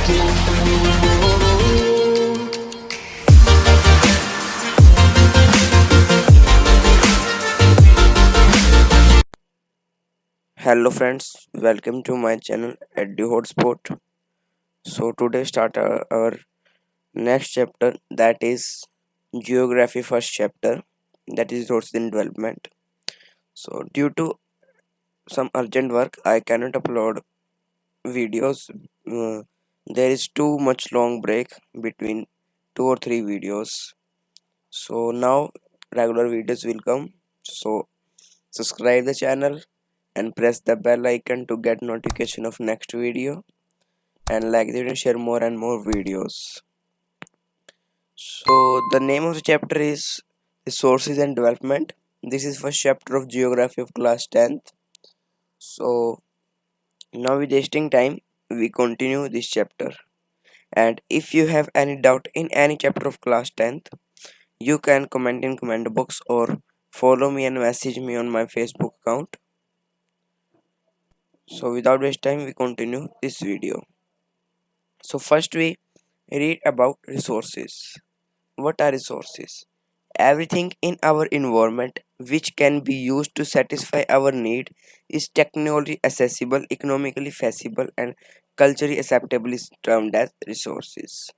Hello friends, welcome to my channel Edu Hotspot. So today start our next chapter, that is geography first chapter, that is resources in development. So due to some urgent work I cannot upload videos. There is too much long break between 2 or 3 videos. So now regular videos will come. So subscribe the channel and press the bell icon to get notification of next video, and like that and share more and more videos. So the name of the chapter is resources and development. This is first chapter of geography of class 10th. So now with wasting time we continue this chapter, and if you have any doubt in any chapter of class 10th, you can comment in comment box or follow me and message me on my Facebook account. So without waste time we continue this video. So first we read about resources. What are resources? Everything in our environment which can be used to satisfy our need is technologically accessible, economically feasible, and culturally acceptable is termed as resources.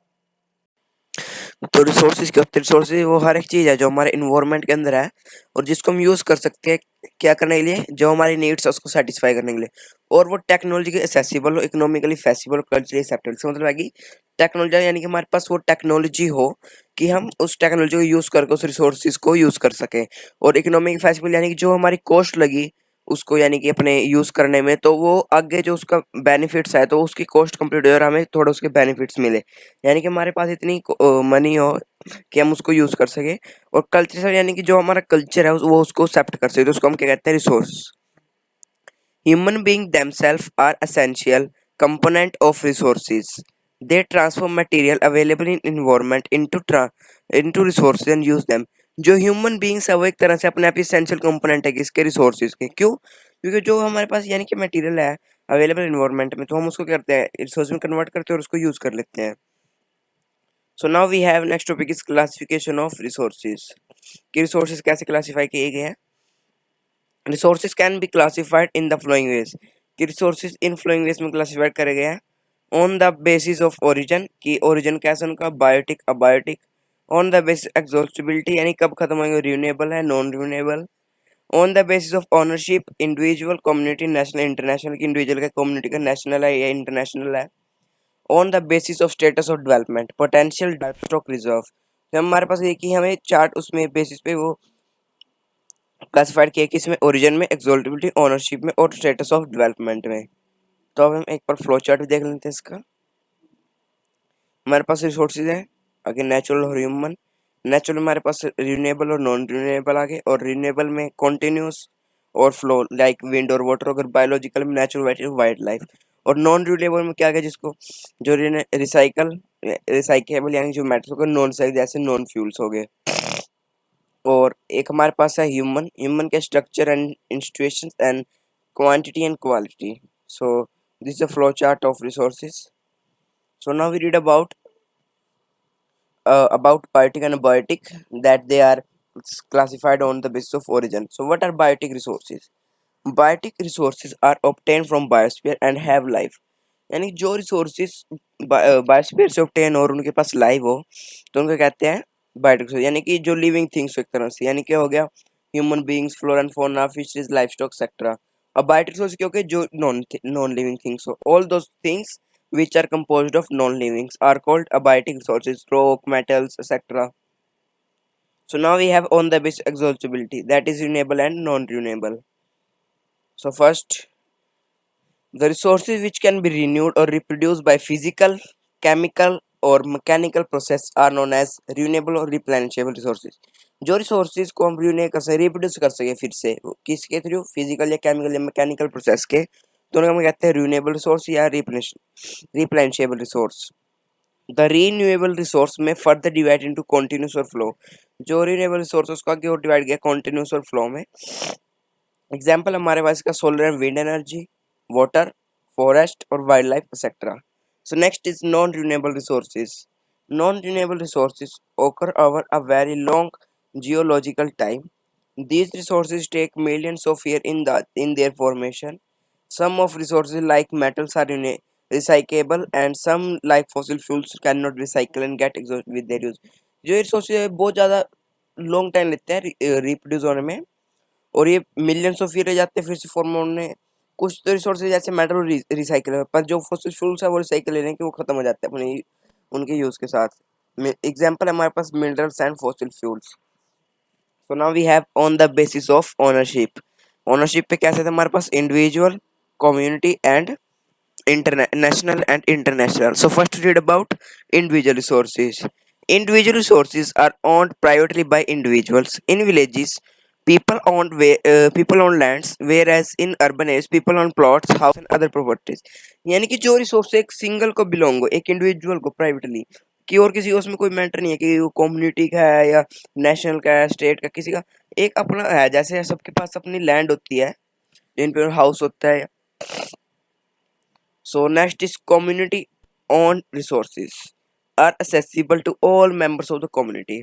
तो resources क्या होते हैं? Resources वो हर एक चीज है जो हमारे इन्वायरमेंट के अंदर है और जिसको हम यूज कर सकते हैं क्या करने के लिए, जो हमारी नीड्स है उसको सेटिस्फाई करने के लिए, और वो टेक्नोलॉजी के एक्सेसिबल हो, इकोनॉमिकली फेसिबल, कल्चरली एक्सेप्टेबल। इसका मतलब है कि टेक्नोलॉजी यानी कि हमारे पास वो टेक्नोलॉजी हो कि हम उस टेक्नोलॉजी को यूज करके उस रिसोर्सेज को यूज कर सकें, और इकोनॉमिक फेसिबल यानी कि जो हमारी कॉस्ट लगी उसको यानी कि अपने यूज करने में, तो वो आगे जो उसका बेनिफिट्स है तो उसकी कॉस्ट कंप्लीट हो और हमें थोड़ा उसके बेनिफिट्स मिले, यानी कि हमारे पास इतनी मनी हो कि हम उसको यूज कर सके। और कल्चर यानी कि जो हमारा कल्चर है वो उसको एक्सेप्ट कर सके, तो उसको हम क्या कहते हैं? Resource. Human being themselves are essential component of resources. They transform material available in environment into resources and use them. जो ह्यूमन बीइंग्स है वो एक तरह से अपने आप इसेंशियल कंपोनेंट है किसके? रिसोर्सेज के। क्यों? क्योंकि जो हमारे पास यानी कि मटेरियल है अवेलेबल इन्वायरमेंट में, तो हम उसको क्या करते हैं? रिसोर्स में कन्वर्ट करते हैं और उसको यूज कर लेते हैं। So now we have next topic is classification of resources, कि रिसोर्सेज कैसे क्लासिफाई किए गए हैं। Resources can be classified in the following ways, कि रिसोर्सेज इन फ्लोइंग वेज में क्लासिफाइड करे गए हैं। On the basis of origin, की ओरिजिन कैसे उनका, biotic, abiotic. On the basis exhaustibility, यानी कब खत्म होंगे, रिन्यूएबल है, non renewable. On the basis of ownership, individual, community, national, international, की इंडिविजुअल का, कम्युनिटी का, नेशनल है या इंटरनेशनल है। On the basis of status of development, potential, stock, reserve. तो हमारे पास एक ही हमें चार्ट उसमें बेसिस पे वो क्लासिफाइड किया कि इसमें ओरिजिन में, एक्सॉल्टेबिलिटी, ओनरशिप में और स्टेटस ऑफ डेवलपमेंट में। तो अब हम एक बार फ्लो चार्ट भी देख लेते हैं इसका। हमारे पास रिसोर्सेज है आगे, नेचुरल और ह्यूमन। नेचुरल में हमारे पास रिन्यूएबल और नॉन रिन्यूएबल आगे, और रिन्यूएबल में कॉन्टिन्यूस और फ्लो लाइक विंड और वाटर। अगर बायोलॉजिकल में नेचुरल, वाइल्ड लाइफ। और नॉन रिन्यूएबल में क्या है, जिसको जो रिसाइकेबल यानी जो मेटल्स हो गए, नॉन रिसाइकिल जैसे नॉन फ्यूल्स हो गए। और एक हमारे पास है ह्यूमन। ह्यूमन के structure and institutions and quantity and quality. So this is a flow chart of resources. So now we read about biotic and abiotic, that they are classified on the basis of origin. So what are biotic resources? Biotic resources are obtained from biosphere and have life. यानी जो resources biosphere से obtain और उनके पास live हो तो उनको कहते हैं बायोटिक रिसोर्स, यानी कि जो लिविंग थिंग्स एक तरह से, यानी क्या हो गया, human beings, flora and fauna, fishes, life stock etcetera. अब बायोटिक रिसोर्स क्या हो गए, जो नॉन लिविंग थिंग्स हो, all those things which are composed of non-livings are called abiotic resources, rock, metals, etc. So now we have on the base exhaustibility, that is renewable and non-renewable. So first, the resources which can be renewed or reproduced by physical, chemical or mechanical process are known as renewable or replenishable resources. जो resources को हम renew कर सके, reproduce कर सके फिर से, किसके थ्रू, फिजिकल या केमिकल या मैकेनिकल प्रोसेस के, तो हम कहते हैं रिन्यूएबल रिसोर्स या रिप्लेनिशेबल रिसोर्स। द रिन्यूएबल रिसोर्स में फर्दर डिवाइड इनटू कॉन्टिन्यूस और फ्लो। जो रिन्यूएबल रिसोर्स उसका क्यों डिवाइड किया, कॉन्टिन्यूस और फ्लो में। एग्जांपल हमारे पास का solar and wind energy, water, forest और wild life etcetera. So next is non-renewable resources. Non-renewable resources occur over a very long geological time. These resources take millions of years in their formation. Some of resources like metals are recyclable and some like fossil fuels cannot recycle and get exhausted with their use. जो resources है बहुत ज़्यादा long time लेते हैं reproduce होने में और ये मिलियंस ऑफ ईयर रह जाते हैं फिर से फॉर्म होने। कुछ तो रिसोर्सेज जैसे मेटल रिसाइकल है पर जो फॉसिल फ्यूल्स है वो रिसाइकल लेने के वो खत्म हो जाते हैं अपने उनके यूज के साथ। एग्जांपल है हमारे पास minerals and fossil fuels. So now we have on the basis of ownership. Ownership पे कैसे थे हमारे पास individual, community and national and international. So first read about individual resources. Individual resources are owned privately by individuals. In villages, people own lands, whereas in urban areas people own plots, houses and other properties. यानी कि जो resource एक single को belong हो, एक individual को privately, कि और किसी को उसमें कोई मैटर नहीं है कि वो कम्युनिटी का है या नेशनल का है, स्टेट का, किसी का एक अपना है। जैसे सबके पास अपनी लैंड होती है जिन पे हाउस होता है। So next is community owned resources are accessible to all members of the community.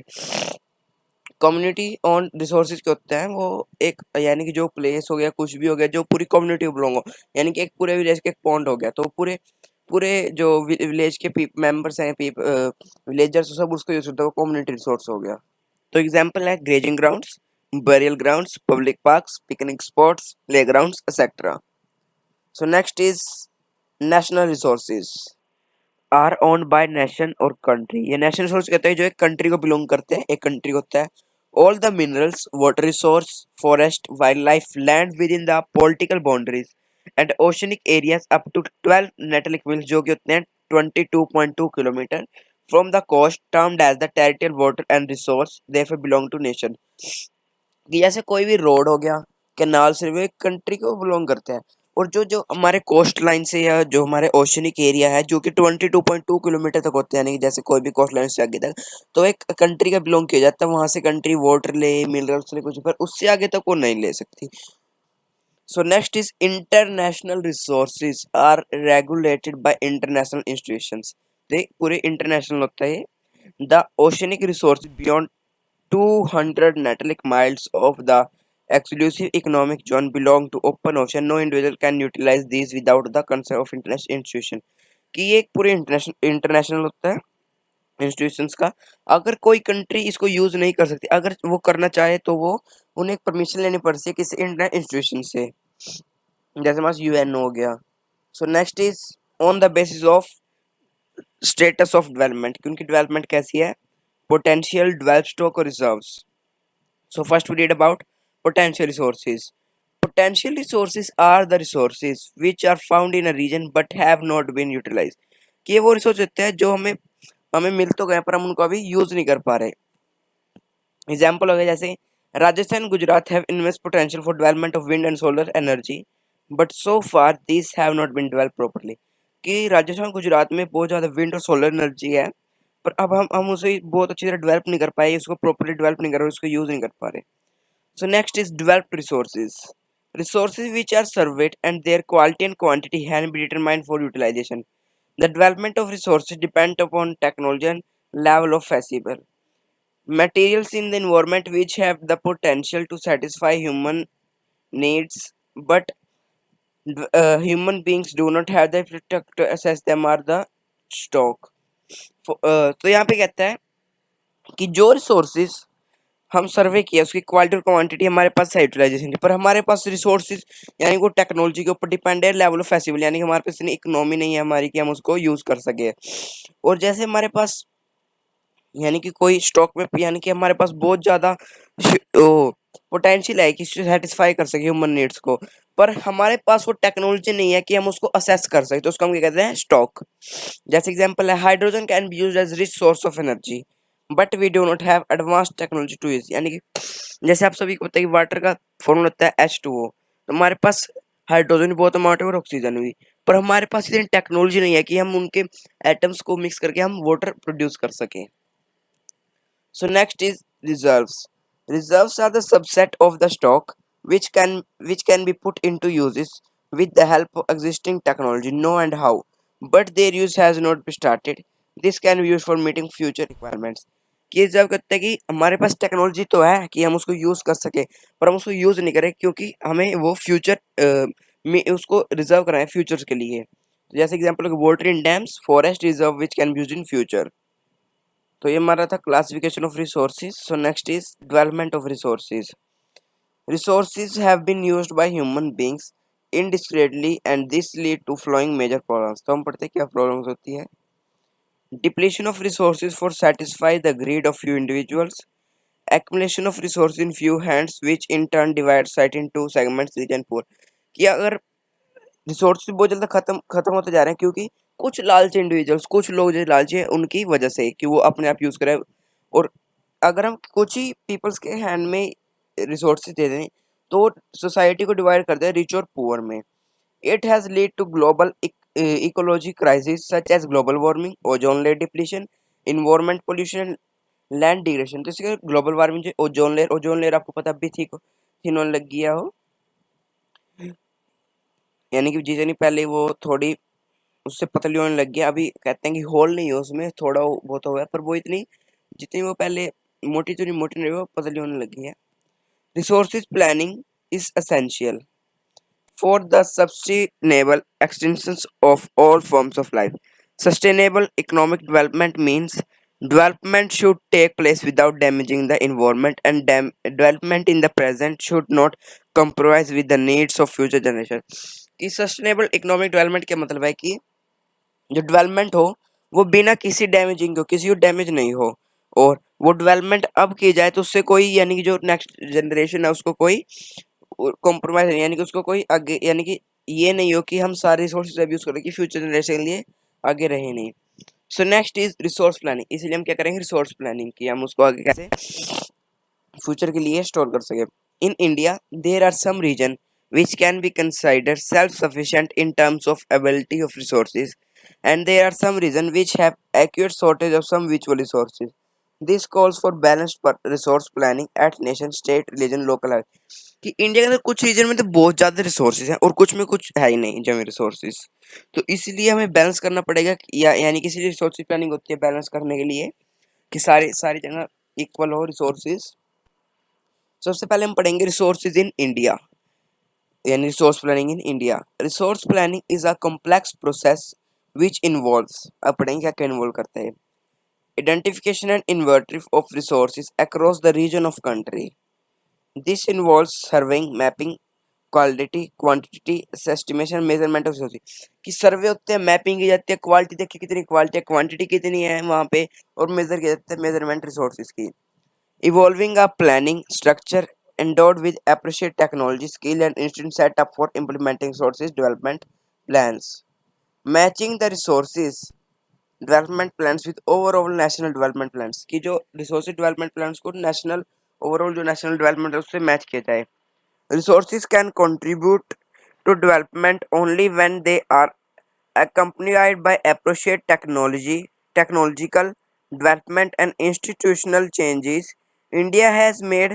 Community on resources के होते हैं वो एक यानी कि जो प्लेस हो गया कुछ भी हो गया जो पूरी कम्युनिटी को बिलोंग हो, यानी कि एक पूरे विलेज के एक पॉइंट हो गया तो पूरे पूरे जो विलेज के मेंबर्स हैं विलेजर्स सब उसको यूज करते हैं, वो कम्युनिटी रिसोर्स हो गया। तो एग्जांपल है grazing grounds, burial grounds, public parks, picnic spots, playgrounds etcetera. So next is national resources are owned by nation और कंट्री। ये नेशनल रिसोर्स कहते हैं जो एक कंट्री को बिलोंग करते हैं, एक कंट्री को होता है। All the minerals, water resource, forest, wild life, land with in the political boundaries and oceanic areas up to 12 nautical miles जो कि होते हैं 22.2 kilometre from the coast termed as the territorial water and resource therefore belong to nation. कि जैसे कोई भी road हो गया, कैनाल से वो एक कंट्री को बिलोंग करते हैं। और जो जो हमारे कोस्ट लाइन से या जो हमारे ओशनिक एरिया है जो कि 22.2 किलोमीटर तक होते हैं, यानी कि जैसे कोई भी कोस्ट लाइन से आगे तक तो एक कंट्री का बिलोंग किया जाता है। वहां से कंट्री वाटर ले, मिनरल्स ले कुछ, पर उससे आगे तक वो नहीं ले सकती। So next is international resources are regulated by international institutions. देख पूरे इंटरनेशनल होता है। The oceanic resource beyond 200 nautical miles of the exclusive economic zone belong to open ocean. No individual can utilize these without the consent of international institution। कि ये एक पूरे international होता है इंस्टीट्यूशंस का। अगर कोई कंट्री इसको यूज नहीं कर सकती, अगर वो करना चाहे तो वो उन्हें परमिशन लेनी पड़ती है किसी इंटरनेशनल इंस्टीट्यूशन से, जैसे हमारा यूएनओ हो गया। सो next is on the basis of status of development कि उनकी डेवलपमेंट कैसी है। पोटेंशियल, डेवलप, स्टॉक और reserves. So first we read about potential resources. Potential resources are the resources which are found in a region but have not been utilized। कि ये वो resource होते हैं जो हमें हमें मिल तो गए पर हम उनको अभी यूज नहीं कर पा रहे। एग्जाम्पल हो गया जैसे Rajasthan, Gujarat have immense potential for development of wind and solar energy but so far this have not been developed properly. कि राजस्थान गुजरात में बहुत ज़्यादा विंड और सोलर एनर्जी है पर अब हम उसे बहुत अच्छी तरह डेवलप नहीं कर पाए, उसको प्रॉपर्ली डेवलप नहीं कर रहे, उसको यूज नहीं कर पा रहे। So next is developed resources. Resources which are surveyed and their quality and quantity can be determined for utilization. The development of resources depend upon technology and level of feasible. Materials in the environment which have the potential to satisfy human needs, but human beings do not have the infrastructure to assess them are the stock. तो यहाँ पे कहता है कि जो resources हम सर्वे किया उसकी क्वालिटी और क्वांटिटी हमारे पास है यूटिलाइजेशन की, पर हमारे पास रिसोर्सेज यानी वो टेक्नोलॉजी के ऊपर डिपेंड है, लेवल ऑफ फेसिबल यानी कि हमारे पास इतनी इकोनॉमी नहीं है हमारी कि हम उसको यूज कर सके। और जैसे हमारे पास यानी कि कोई स्टॉक में यानी कि हमारे पास बहुत ज़्यादा पोटेंशियल है कि सेटिस्फाई कर सके ह्यूमन नीड्स को, पर हमारे पास वो टेक्नोलॉजी नहीं है कि हम उसको असेस कर सके, तो उसको हम क्या कहते हैं, स्टॉक। जैसे एग्जांपल है hydrogen can be used as rich source of energy but we do not have advance technology to use. यानी कि जैसे आप सभी को पता है कि वाटर का फॉर्मूला होता है H2O, तो हमारे पास हाइड्रोजन भी बहुत अमाउंट है और ऑक्सीजन भी, पर हमारे पास इतनी टेक्नोलॉजी नहीं है कि हम उनके एटम्स को मिक्स करके हम वाटर प्रोड्यूस कर सकें। So next is reserves. Reserves are the subset of the stock which can be put into uses with the help of existing technology. No and how. but their use has not been started. This can be used for meeting future requirements. कि जब कहते हैं कि हमारे पास technology तो है कि हम उसको यूज कर सके, पर हम उसको यूज नहीं करें क्योंकि हमें वो फ्यूचर में उसको रिजर्व कराएं फ्यूचर के लिए। तो जैसे example water in dams, forest reserve which can be used in future. तो ये हमारा था classification of resources. So next is development of resources. Resources have been used by human beings indiscriminately and this lead to flowing major problems। तो हम पढ़ते हैं क्या problems होती है। Depletion of resources for satisfy the greed of few individuals, accumulation of resources in few hands which in turn divide society into segments rich and poor। कि अगर resources बहुत जल्दी खत्म खत्म होते जा रहे हैं क्योंकि कुछ लालची इंडिविजुअल्स, कुछ लोग जो लालची है उनकी वजह से कि वो अपने आप यूज करें। और अगर हम कुछ ही पीपल्स के हैंड में रिसोर्सेज दे दें तो सोसाइटी को डिवाइड कर दे रिच और पुअर में। It has lead to global ecology crisis such as global warming, ozone layer depletion, environment pollution, land degradation. तो इसके ग्लोबल वार्मिंग जो ओजोन लेयर आपको पता भी ठीक थिन होने लग गया हो, यानी कि जितनी पहले वो थोड़ी उससे पतली होने लग गया, अभी कहते हैं कि होल नहीं है उसमें, थोड़ा बहुत हो गया, पर वो इतनी जितनी वो पहले मोटी तो नहीं, मोटी नहीं, वो पतली होने लगी है। Resources planning is essential for the sustainable extension of all forms of life. Sustainable economic development means development should take place without damaging the environment and development in the present should not compromise with the needs of future generations। कि sustainable economic development क्या मतलब है कि जो development हो वो बिना किसी डैमेजिंग हो, किसी को डैमेज नहीं हो, और वो डेवलपमेंट अब की जाए तो उससे कोई यानी कि जो नेक्स्ट जनरेशन है उसको कोई कॉम्प्रोमाइज नहीं, यानी कि उसको कोई आगे यानी कि ये नहीं हो कि हम सारे रिसोर्सेज अब्यूज करें कि फ्यूचर जनरेशन के लिए आगे रहे नहीं। सो नेक्स्ट इज रिसोर्स प्लानिंग। इसलिए हम क्या करेंगे, रिसोर्स प्लानिंग की हम उसको आगे कैसे फ्यूचर के लिए स्टोर कर सके। In India there are some region which can be considered self-sufficient in terms of availability of resources, and there are some regions which have acute shortage of some vital resources. This calls for balanced resource planning at nation, state, religion, local level। कि India के अंदर कुछ reason में तो बहुत ज़्यादा resources हैं और कुछ में कुछ है ही नहीं जमी रिसोर्सेज, तो इसलिए हमें बैलेंस करना पड़ेगा यानी कि इसीलिए रिसोर्स प्लानिंग होती है बैलेंस करने के लिए कि सारी सारी जगह इक्वल हो रिसोर्सेज। सबसे पहले हम पढ़ेंगे रिसोर्सेज इन इंडिया, यानी resource planning in India. Resource planning is a complex process which involves, अब पढ़ेंगे क्या क्या इन्वॉल्व करता है। Identification and inventory of resources across the region of country. This involves surveying, mapping, quality, quantity, estimation, measurement of resources. कि survey होते हैं, mapping की जाती है, क्वालिटी देखिए कितनी क्वालिटी है, क्वांटिटी कितनी है वहाँ पे, और मेजर किया जाता है मेजरमेंट रिसोर्सेज की। Evolving a planning structure endowed with appropriate technology, skill and institute set up for implementing resources development plans. Matching the resources development plans with overall national development plans। की जो resources development plans को national overall जो national development है उससे match किया जाए। Resources can contribute to development only when they are accompanied by appropriate technological development and institutional changes। India has made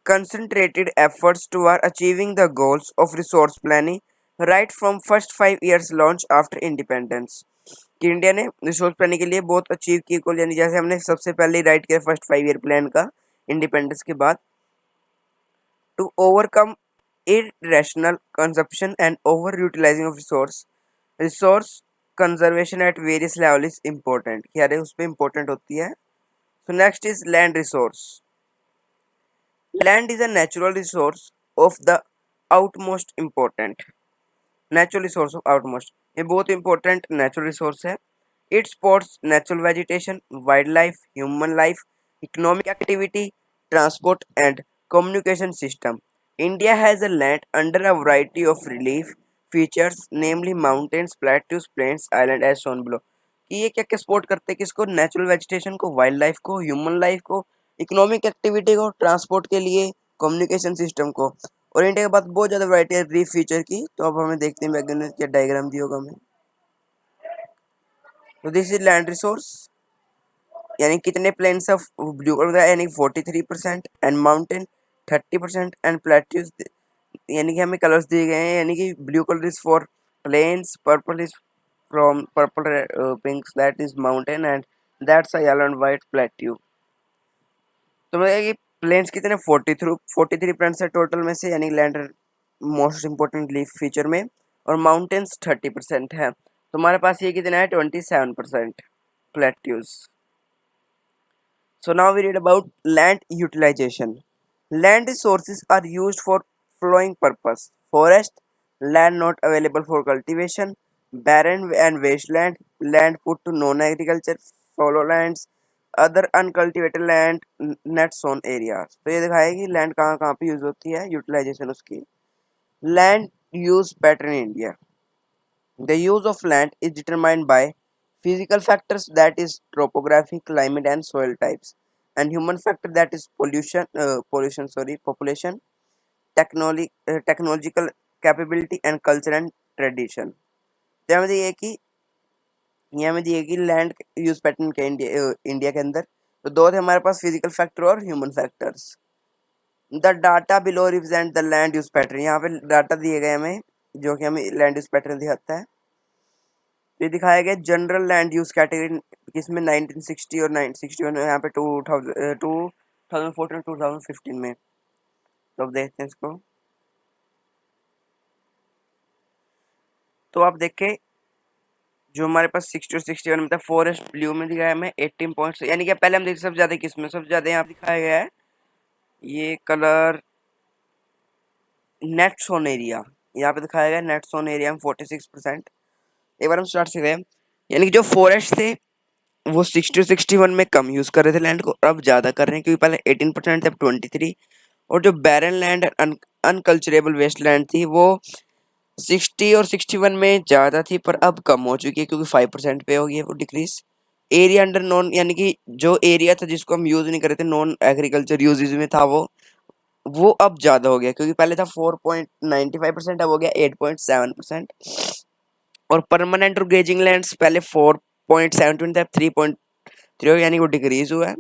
concentrated efforts toward achieving the goals of resource planning right from first 5 years launch after independence। कि India ने resource planning के लिए बहुत achieve की गोल, यानी जैसे हमने सबसे पहले राइट किया फर्स्ट 5 ईयर प्लान का इंडिपेंडेंस के बाद। To overcome irrational consumption and over utilizing of resource conservation at various level is important, कि अरे उस पर इम्पोर्टेंट होती है। So next is land resource. Land is a natural resource of the utmost important, natural resource of utmost, ये बहुत important natural resource है। It supports natural vegetation, wild life, human life, economic activity, transport and communication system. India has a land under a variety of relief features namely mountains, plateaus, plains, island as shown below. कि ये क्या क्या support करते हैं, किसको, natural vegetation को, wild life को, human life को, इकोनॉमिक एक्टिविटी को, ट्रांसपोर्ट के लिए, कम्युनिकेशन सिस्टम को। और इंडिया के पास बहुत ज़्यादा वैरायटी है रीफ फीचर की। तो अब हमें देखते हैं बैकग्राउंड में क्या डायग्राम दिया होगा हमें। तो दिस इज लैंड रिसोर्स, यानी कितने प्लेन्स ऑफ ब्लू कलर का, यानी 43% एंड माउंटेन 30% एंड प्लेट्यूज, यानी कि हमें कलर्स दिए गए हैं, यानी कि blue colour is for plains, purple is from purple pinks, that is mountain, and that's a yellow and white plateau. तो मतलब ये प्लेन्स कितने 43% है टोटल में से, यानी land most important leaf feature में, और माउंटेन्स 30% है। तो हमारे पास ये कितना है 27% plateaus. So now we read about land utilization. Land resources are used for following purpose: forest, land not available for cultivation, barren and wasteland, land put to non-agriculture, fallow lands, other uncultivated land, net zone areas। तो ये दिखाया कि land कहाँ कहाँ पे use होती है, utilisation उसकी। Land use pattern India. The use of land is determined by physical factors, that is topography, climate and soil types, and human factor, that is population, technological capability and culture and tradition। तो हमें दिए कि land use pattern के India के अंदर तो दो थे हमारे पास, फिजिकल फैक्टर और human factors. The data below represent the land use pattern. यहाँ पे डाटा दिए गए हमें जो कि हमें लैंड यूज पैटर्न दिखाता है। ये दिखाया गया जनरल लैंड यूज कैटेगरी किसमें 1960 और 1961 में, यहाँ पे 2014 2015 में। तो अब देखते हैं इसको। तो आप देखें जो हमारे पास 60 और 61 में था, फॉरेस्ट ब्लू में दिखाया हमें 18 पॉइंट्स, यानी कि पहले हम देखते सबसे ज्यादा किसमें, सबसे ज्यादा यहाँ दिखाया गया है ये कलर नेट सोन एरिया, यहाँ पे दिखाया गया नेट सोन एरिया में 46%। एक बार हम स्टार्ट से गए, यानी कि जो फॉरेस्ट थे वो 60 और 61 में कम यूज कर रहे थे लैंड को, अब ज्यादा कर रहे हैं क्योंकि पहले 18% थे, अब 23। और जो barren land unculturable waste land थी वो 60 और 61 में ज़्यादा थी, पर अब कम हो चुकी है क्योंकि 5% पे हो गई है वो डिक्रीज। एरिया अंडर नॉन, यानी कि जो एरिया था जिसको हम यूज़ नहीं कर रहे थे, नॉन एग्रीकल्चर यूजेज में था, वो अब ज़्यादा हो गया क्योंकि पहले था 4.95%, अब हो गया 8.7%। और परमानेंट और ग्रेजिंग लैंड्स पहले 4.72 था, 3.3 हो गया, यानी वो डिक्रीज हुआ है।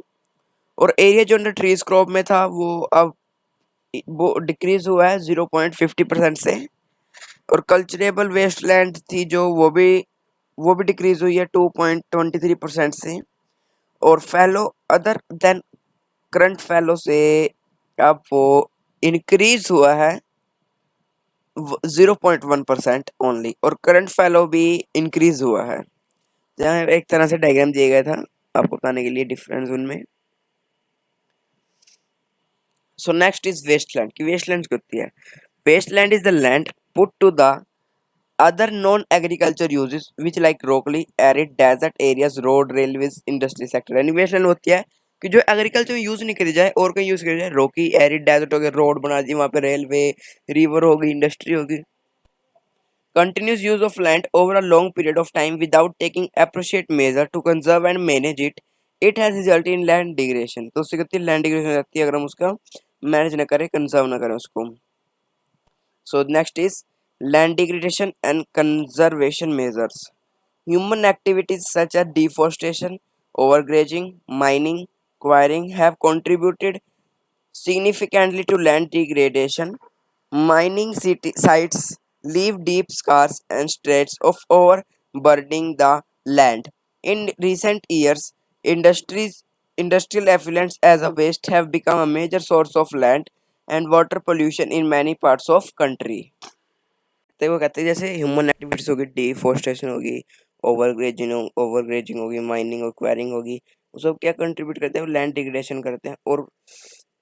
और एरिया जो अंडर ट्रीज क्रॉप में था वो डिक्रीज हुआ है 0.50% से। और कल्चरेबल वेस्टलैंड थी जो वो भी डिक्रीज हुई है 2.23% से। और फैलो अदर देन करंट फैलो से अब वो इंक्रीज हुआ है 0.1% ओनली, और करंट फैलो भी इंक्रीज हुआ है। जहाँ एक तरह से डायग्राम दिया गया था आपको बताने के लिए डिफरेंस उनमें। सो नेक्स्ट इज वेस्टलैंड की वेस्टलैंड क्या होती है। Wasteland is the land put to the other non-agriculture uses which like rocky, arid, desert areas, road, railways, industry sector। यानी वेस्टलैंड होती है कि जो एग्रीकल्चर में यूज नहीं करी जाए और कहीं यूज करी जाए, रोकी, एरिड, डेजर्ट हो गया, रोड बना दी, वहाँ पे रेलवे, रिवर होगी, इंडस्ट्री होगी। Continuous use of land over a long period of time without taking appropriate measure to conserve and manage it, it has resulted in land degradation। तो उससे कितनी लैंड डिग्रेडेशन हो जाती है अगर हम उसका मैनेज न करें, कंजर्व न करें उसको। So next is land degradation and conservation measures. Human activities such as deforestation, overgrazing, mining, quarrying have contributed significantly to land degradation. Mining sites leave deep scars and traces of overburdening the land. In recent years, industrial effluents as a waste have become a major source of land and water pollution in many parts of country। तो वो कहते हैं जैसे human activities होगी, deforestation होगी, overgrazing होगी, mining और enquiring होगी, वो सब क्या कंट्रीब्यूट करते हैं, लैंड डिग्रेडेशन करते हैं। और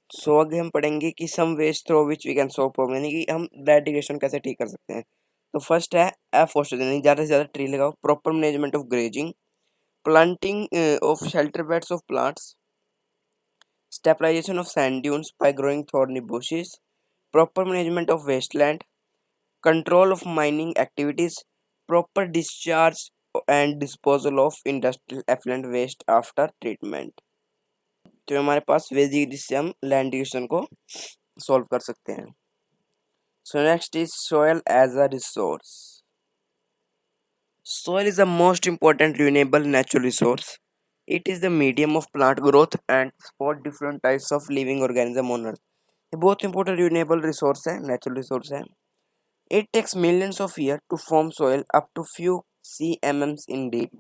सो आगे हम पढ़ेंगे कि some ways through which we can solve problem, यानी कि हम लैंड डिग्रेडेशन कैसे ठीक कर सकते हैं। तो फर्स्ट है एफोरेस्टेशन, यानी ज़्यादा से ज़्यादा ट्री लगाओ। Proper management of grazing, planting of shelter beds of plants, stabilization of sand dunes by growing thorny bushes, proper management of wasteland, control of mining activities, proper discharge and disposal of industrial effluent waste after treatment। तो हमारे पास veggie जिससे हम land degradation को solve कर सकते हैं। So next is soil as a resource. Soil is the most important renewable natural resource. It is the medium of plant growth and support different types of living organism on earth। ये बहुत important renewable resource है, natural resource है। It takes millions of years to form soil up to few cms in deep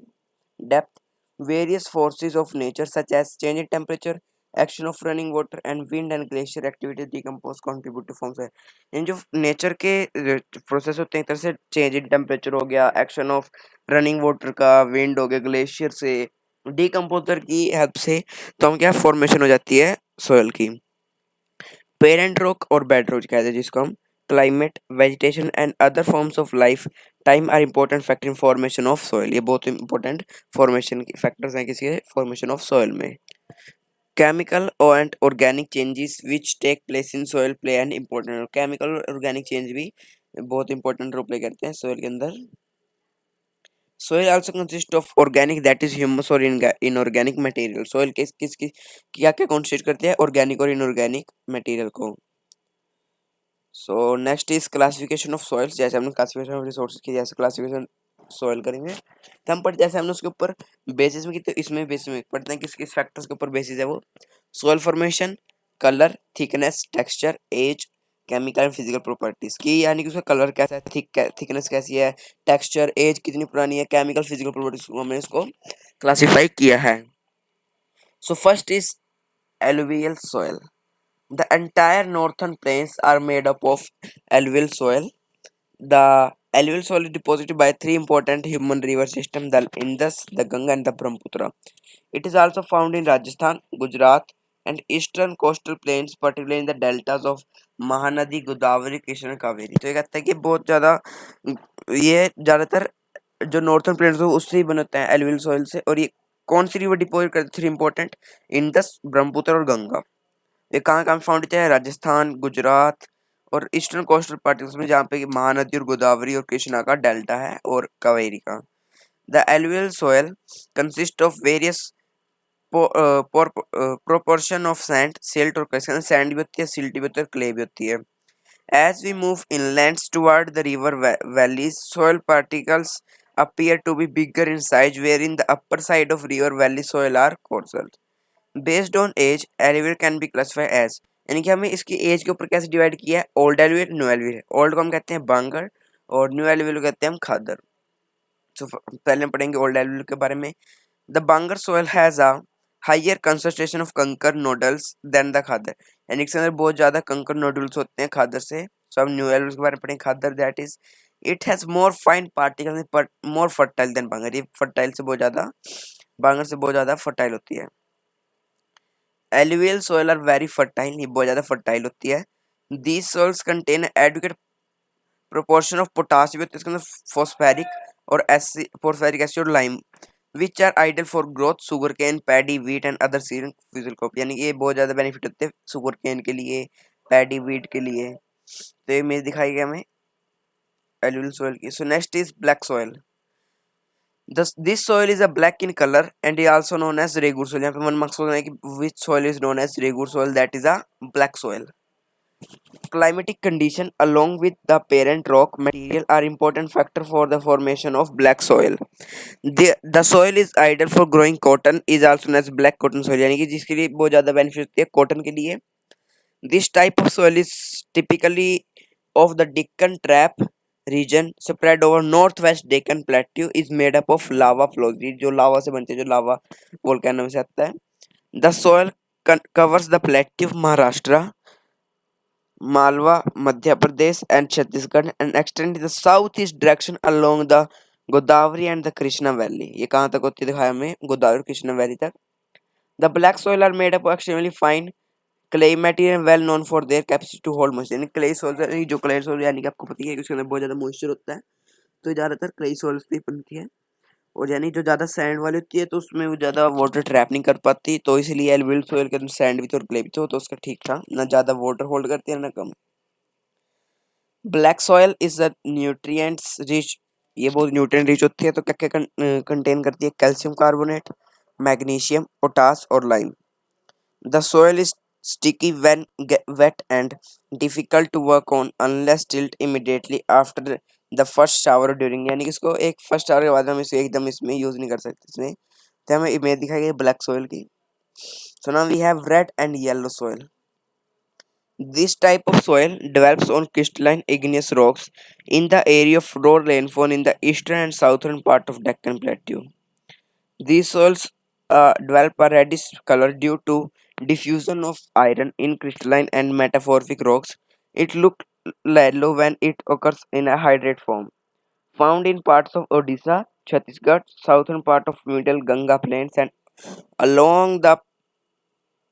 depth. Various forces of nature such as changing temperature, action of running water and wind and glacier activity decompose contribute to form soil. इन जो nature के process होते हैं एक तरह से change in temperature हो गया, action of running water का, विंड हो गया, ग्लेशियर से, डिकम्पोजर की हेल्प से तो हम क्या फॉर्मेशन हो जाती है सोयल की। पेरेंट रॉक और बेड रॉक कहते हैं जिसको हम climate, vegetation and other forms of life time are important factor in formation of soil. ये बहुत इंपॉर्टेंट फॉर्मेशन के फैक्टर्स हैं किसी फॉर्मेशन ऑफ सॉइल में। Chemical and organic changes which take place in soil play an important role. Chemical और organic change भी बहुत important role play करते हैं सॉइल के अंदर। Soil also consist of organic that is humus और inorganic material. Soil किस किस की क्या क्या कंसिस्ट करते हैं ऑर्गेनिक और इनऑर्गेनिक मटेरियल को। सो next is classification of soils. जैसे हमने क्लासिफिकेशन ऑफ रिसोर्सेज की जैसे क्लासिफिकेशन सॉइल करेंगे तो हम पढ़ते जैसे हमने उसके ऊपर बेसिस में की तो इसमें बेसिस में पढ़ते हैं किस किस फैक्टर्स के ऊपर बेसिस है वो। Soil formation, colour, thickness, texture, age, chemical and physical properties की, यानी कि उसका कलर कैसा है, थिकनेस कैसी है, टेक्सचर, एज कितनी पुरानी है, केमिकल फिजिकल प्रॉपर्टीज को हमने इसको क्लासिफाई किया है। So first is alluvial soil. The entire northern plains are made up of alluvial soil. The alluvial soil is deposited by three important human river systems: the Indus, the Ganga, and the Brahmaputra. It is also found in Rajasthan, Gujarat, and eastern coastal plains, particularly in the deltas of Mahanadi, Godavari, Krishna, and Kaveri. तो ये कहता है कि बहुत ज़्यादा ये ज़्यादातर जो नॉर्थर्न प्लेन्स हो उससे ही बनते हैं एलुवियल सॉइल से। और ये कौन सी रिवर डिपोजिट करते हैं थ्री इंपॉर्टेंट? इंडस, ब्रह्मपुत्र और गंगा। ये कहाँ कहाँ फाउंड होते हैं? राजस्थान, गुजरात और ईस्टर्न कोस्टल पार्टिकल्स में जहाँ पे महानदी और गोदावरी और कृष्णा का डेल्टा है और कावेरी का। The alluvial soil consist of various proportion of sand, silt और क्ले। सैंड भी होती है, सिल्ट भी होती है और क्ले भी होती है। As we move inlands toward the river valleys, soil particles appear to be bigger in size, wherein the upper side of river valley soil are coastal. Based on age alluvial can be classify as, यानी कि हमें इसकी as के ऊपर कैसे divide किया है? Old elevate, new elevate. Old को हम कहते हैं बांगर और न्यू एलिवेट को कहते हैं हम खादर। तो पहले हम पढ़ेंगे ओल्ड एलिवेट के बारे में। The bangar soil has a higher concentration of kankar nodules than the khadar, यानी कि इसके अंदर बहुत ज्यादा कंकर नोडल्स होते हैं खादर से। सो हम न्यू एलिवेट के बारे में पढ़ेंगे khadar, that is it has more fine particles but more fertile than bangar. ये फर्टाइल से बहुत ज्यादा, बांगर से बहुत ज्यादा फर्टाइल होती है। Alluvial soil are very fertile, ये बहुत ज़्यादा फर्टाइल होती है। These soils contain adequate proportion of potash भी होती है इसके अंदर, फॉस्फेरिक और फॉस्फेरिक एसिड और lime which are ideal for growth, sugar cane, paddy, wheat and other cereal फ्यूजल क्रॉप, यानी कि ये बहुत ज़्यादा बेनिफिट होते हैं शुगर केन के लिए, पैडी, वीट के लिए। तो ये इमेज दिखाई गई हमें एलुवियल सोयल की। सो next is black soil. This soil is a black in color and is also known as regur soil। यहाँ पे 1 मार्क्स होना है कि which soil is known as regur soil, that is a black soil. Climatic condition along with the parent rock material are important factor for the formation of black soil. The soil is ideal for growing cotton, is also known as black cotton soil, यानी कि जिसके लिए बहुत ज़्यादा benefit होती है cotton के लिए। This type of soil is typically of the Deccan Trap region spread over northwest Deccan Plateau, is made up of lava flows। ये जो लावा से बनते हैं, जो लावा वोल्केनो में से आता है। The soil covers the plateau of Maharashtra, Malwa, Madhya Pradesh and Chhattisgarh and extend in the southeast direction along the Godavari and the Krishna Valley। ये कहाँ तक होती है दिखाया हमें? गोदावरी कृष्णा वैली तक। The black soil are made up of extremely fine clay material well known for their capacity to hold moisture, यानी clay soil, जो क्ले सोइल यानी कि आपको पता ही है कि उसके अंदर बहुत ज़्यादा मॉइस्चर होता है, तो ज़्यादातर क्ले सोइल्स पे बनती है। और यानी जो ज़्यादा सैंड वाली होती है तो उसमें वो ज़्यादा वाटर ट्रैप नहीं कर पाती, तो इसलिए एलुवियल सोइल के अंदर सैंड भी तो और क्ले भी तो उसका ठीक था, ना ज़्यादा वाटर होल्ड करती है ना कम। Black soil is the nutrients rich, ये बहुत न्यूट्रिएंट रिच होती है। तो क्या क्या कंटेन करती है? कैल्शियम कार्बोनेट, मैग्नीशियम, पोटास और lime. The soil is sticky when wet and difficult to work on unless tilled immediately after the first shower during, यानी कि इसको एक फर्स्ट शावर के बाद हम इसे एकदम इसमें यूज नहीं कर सकते इसमें। तो हमें इमेज दिखाई गई ब्लैक सोइल की। So now we have red and yellow soil. This type of soil develops on crystalline igneous rocks in the area of raw rainfall in the eastern and southern part of Deccan Plateau. These soils develop a reddish color due to diffusion of iron in crystalline and metamorphic rocks. It looks yellow when it occurs in a hydrate form. Found in parts of Odisha, Chhattisgarh, southern part of middle Ganga plains and along the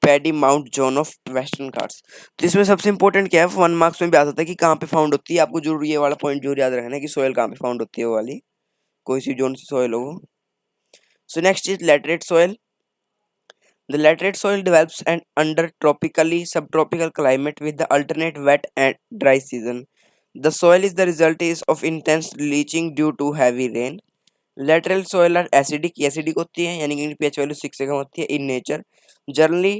paddy mount zone of western Ghats. तो इसमें सबसे important क्या है, 1 marks में भी आ सकता है कि कहाँ पे फाउंड होती है। आपको जरूर ये वाला पॉइंट जरूर याद रखना है कि सोयल कहाँ पे फाउंड होती है, वो वाली कोई सी जोन सी सोयल हो। So next is laterite soil. The laterite soil develops and under tropically subtropical climate with the alternate wet and dry season. The soil is the result is of intense leaching due to heavy rain. Lateral soil are acidic होती है, यानी कि इनकी pH value 6 से कम होती है in nature, generally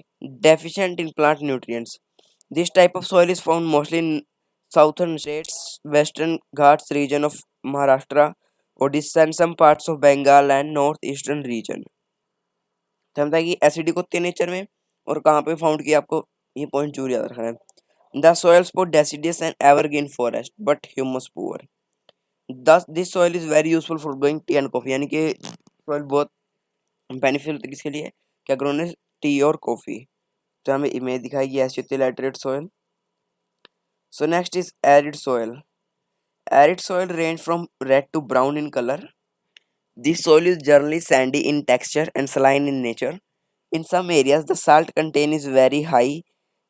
deficient in plant nutrients. This type of soil is found mostly in southern states, western Ghats region of Maharashtra, Odisha and some parts of Bengal and northeastern region. समझता है कि acidic होती है nature में और कहाँ पे found किया, आपको ये पॉइंट जरूर याद रखना है। The soil for deciduous and evergreen forest but humus poor. Thus this soil is very useful for growing tea and coffee, यानी कि सॉइल बहुत बेनिफिशियल होती है किसके लिए, क्या ग्रोने टी और कॉफी। तो हमें इमेज दिखाएगी ऐसी होती है laterite soil. So next is arid soil. Arid soil range from red to brown in colour. This soil is generally sandy in texture and saline in nature. In some areas, the salt content is very high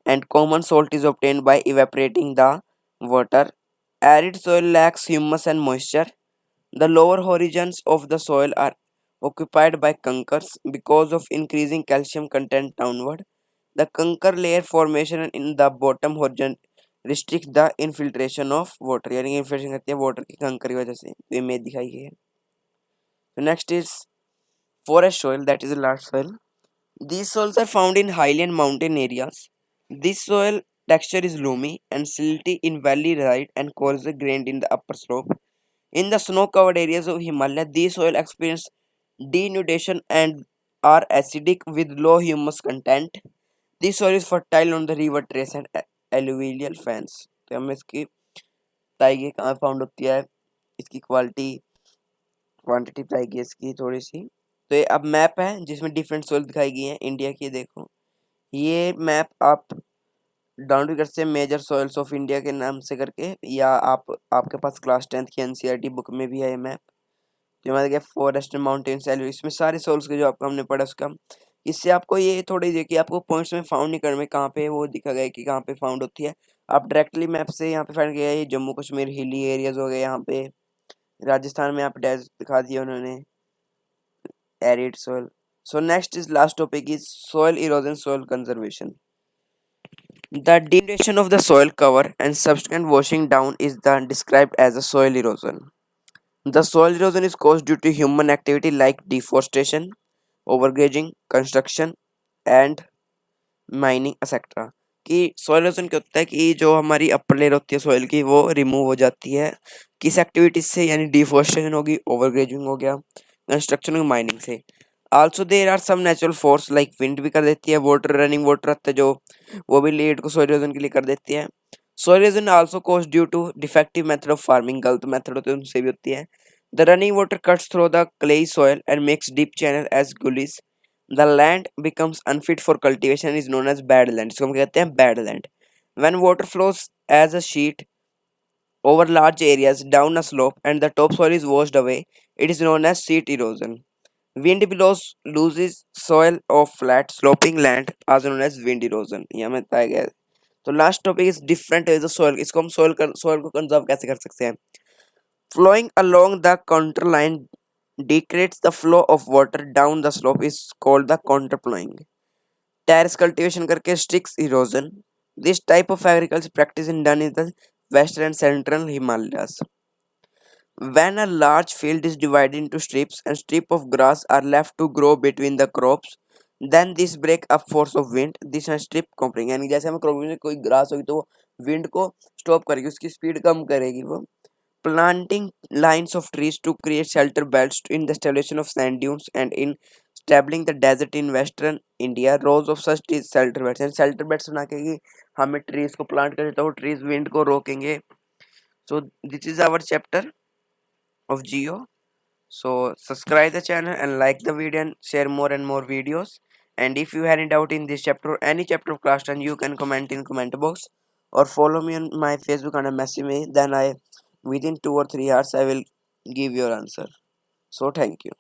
and common salt is obtained by evaporating the water. Arid soil lacks humus and moisture. The lower horizons of the soil are occupied by kankars because of increasing calcium content downward. The kankar layer formation in the bottom horizon restricts the infiltration of water, यानी infiltration करती है water की कंकर की वजह से। Image दिखाई गई है। So next is forest soil, that is a large soil. These soils are found in highland mountain areas. This soil texture is loamy and silty in valley side and coarser grained in the upper slope. In the snow-covered areas of Himalaya, these soil experience denudation and are acidic with low humus content. This soil is fertile on the river trace and alluvial fans. तो हमें इसकी बताइए कहाँ found होती है, इसकी quantity बताइए इसकी थोड़ी सी। तो ये अब मैप है जिसमें डिफरेंट सोइल दिखाई गई हैं इंडिया की। देखो ये मैप आप डाउनलोड कर सकते हैं मेजर सोइल्स ऑफ इंडिया के नाम से करके, या आपके पास क्लास 10th की एनसीईआरटी बुक में भी है ये मैप। जो हमारे क्या फॉरेस्ट माउंटेन्स इसमें सारे सोल्स के जो आपको हमने पढ़ा उसका, इससे आपको ये थोड़ी देखिए आपको पॉइंट्स में फाउंड नहीं करने में कहाँ पे वो दिखा गया कि कहाँ पे फाउंड होती है। आप डायरेक्टली मैप से यहाँ पे फाइंड किया, ये जम्मू कश्मीर हिली एरियाज हो गए, यहाँ पे राजस्थान में आप डेजर्ट दिखा दिया उन्होंने, arid soil. So next is last topic is soil erosion, soil conservation. The denudation of the soil cover and subsequent washing down is the described as a soil erosion. The soil erosion is caused due to human activity like deforestation, overgrazing, construction and mining etcetera. कि soil erosion क्या होता है कि जो हमारी upper layer होती है soil की वो रिमूव हो जाती है किस एक्टिविटीज से, यानी डिफोरेस्टेशन होगी, ओवरग्रेजिंग हो गया, कंस्ट्रक्शन और माइनिंग से। Also there are some natural force like wind भी कर देती है, वाटर रनिंग वाटर रहता है जो वो भी लीड को सॉइल इरोजन के लिए कर देती है। Soil erosion also cause due to defective method of farming, गलत मेथड होते हैं उनसे भी होती है। The running water cuts through the clayey soil and makes deep channel as gullies. The land becomes unfit for cultivation is known as bad land, इसको हम कहते हैं bad land. When water flows as a sheet over large areas down a slope and the topsoil is washed away, it is known as sheet erosion. Wind blows loses soil of flat sloping land also known as wind erosion, ये हमें बताया गया है। तो last topic is different is the soil, इसको हम soil को conserve कैसे कर सकते हैं। Flowing along the contour line decreases the flow of water down the slope is called the counterflowing. Terrace cultivation करके restricts erosion. This type of agriculture practice is done in the western and central Himalayas. When a large field is divided into strips and strips of grass are left to grow between the crops, then this break up force of wind. This is strip coping, यानी जैसे हम crop में कोई grass होगी तो wind को stop करेगी, उसकी स्पीड कम करेगी वो। Planting lines of trees to create shelter belts in the establishment of sand dunes and in establishing the desert in western India. Rows of such trees shelter belts, and shelter belts बना के हमें trees को plant करें तो trees wind को रोकेंगे. So this is our chapter of geo. So subscribe the channel and like the video and share more and more videos. And if you have any doubt in this chapter or any chapter of class 10, you can comment in comment box or follow me on my Facebook and message me. Then I within 2 or 3 hours I will give your answer. So thank you.